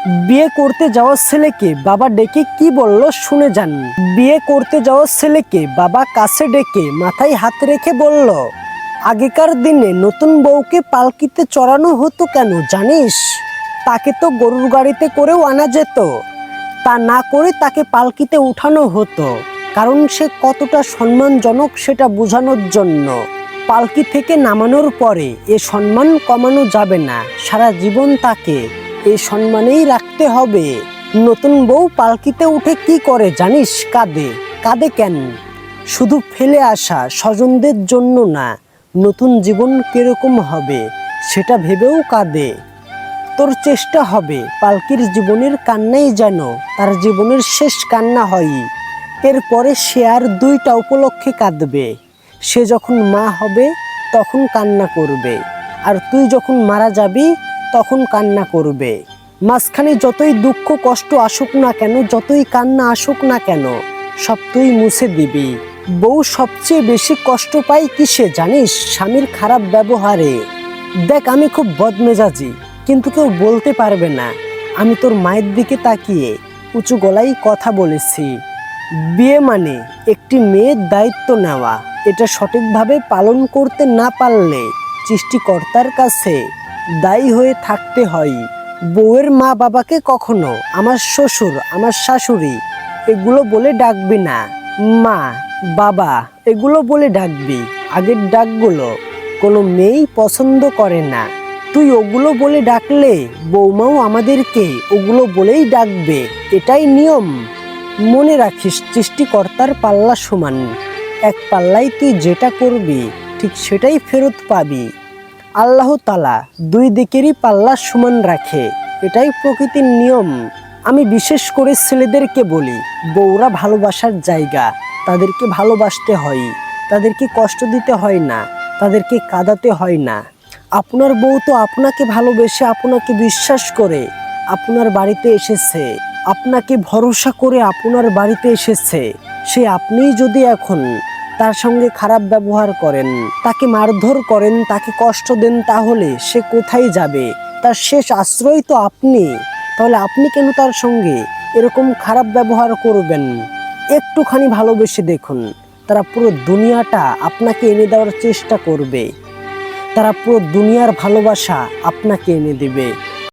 বিয়ে করতে যাওয়া ছেলেকে বাবা ডেকে কি বলল শুনে যান। বিয়ে করতে যাওয়া ছেলেকে বাবা কাছে ডেকে মাথায় হাত রেখে বলল, আগেকার দিনে নতুন বউকে পালকিতে চড়ানো হতো কেন জানিস? তাকে তো গরুর গাড়িতে করেও আনা যেত, তা না করে তাকে পালকিতে উঠানো হতো, কারণ সে কতটা সম্মানজনক সেটা বোঝানোর জন্য। পালকি থেকে নামানোর পরে এ সম্মান কমানো যাবে না, সারা জীবন তাকে এ সম্মানেই রাখতে হবে। নতুন বউ পালকিতে উঠে কি করে জানিস? কাঁদে। কাঁদে কেন? শুধু ফেলে আসা স্বজনদের জন্য না, নতুন জীবন কিরকম হবে সেটা ভেবেও কাঁদে। তোর চেষ্টা হবে পালকির জীবনের কান্নাই যেন তার জীবনের শেষ কান্না হয়। এরপরে সে আর দুইটা উপলক্ষে কাঁদবে। সে যখন মা হবে তখন কান্না করবে, আর তুই যখন মারা যাবি তখন কান্না করবে। মাঝখানে যতই দুঃখ কষ্ট আসুক না কেন, যতই কান্না আসুক না কেন, সব তুই মুছে দিবি। বউ সবচেয়ে বেশি কষ্ট পায় কিসে জানিস? স্বামীর খারাপ ব্যবহারে। দেখ, আমি খুব বদমেজাজি, কিন্তু কেউ বলতে পারবে না আমি তোর মায়ের দিকে তাকিয়ে উঁচু গলায় কথা বলেছি। বিয়ে মানে একটি মেয়ের দায়িত্ব নেওয়া, এটা সঠিকভাবে পালন করতে না পারলে সৃষ্টিকর্তার কাছে দায়ী হয়ে থাকতে হয়। বউয়ের মা বাবাকে কখনো আমার শ্বশুর আমার শাশুড়ি এগুলো বলে ডাকবি না, মা বাবা এগুলো বলে ডাকবি। আগের ডাকগুলো কোনো মেয়েই পছন্দ করে না। তুই ওগুলো বলে ডাকলে বৌমাও আমাদেরকে ওগুলো বলেই ডাকবে, এটাই নিয়ম। মনে রাখিস, সৃষ্টিকর্তার পাল্লা সমান, এক পাল্লায় তুই যেটা করবি ঠিক সেটাই ফেরত পাবি। আল্লাহ তাআলা দুই দিকেরই পাল্লা সমান রাখে, এটাই প্রকৃতির নিয়ম। আমি বিশেষ করে ছেলেদেরকে বলি, বউরা ভালোবাসার জায়গা, তাদেরকে ভালোবাসতে হয়, তাদেরকে কষ্ট দিতে হয় না, তাদেরকে কাঁদাতে হয় না। আপনার বউ তো আপনাকে ভালোবেসে, আপনাকে বিশ্বাস করে আপনার বাড়িতে এসেছে, আপনাকে ভরসা করে আপনার বাড়িতে এসেছে। সে আপনিই যদি এখন তার সঙ্গে খারাপ ব্যবহার করেন, তাকে মারধর করেন, তাকে কষ্ট দেন, তাহলে সে কোথায় যাবে? তার শেষ আশ্রয় তো আপনি। তাহলে আপনি কেন তার সঙ্গে এরকম খারাপ ব্যবহার করবেন? একটুখানি ভালোবেসে দেখুন, তারা পুরো দুনিয়াটা আপনাকে এনে দেওয়ার চেষ্টা করবে, তারা পুরো দুনিয়ার ভালোবাসা আপনাকে এনে দেবে।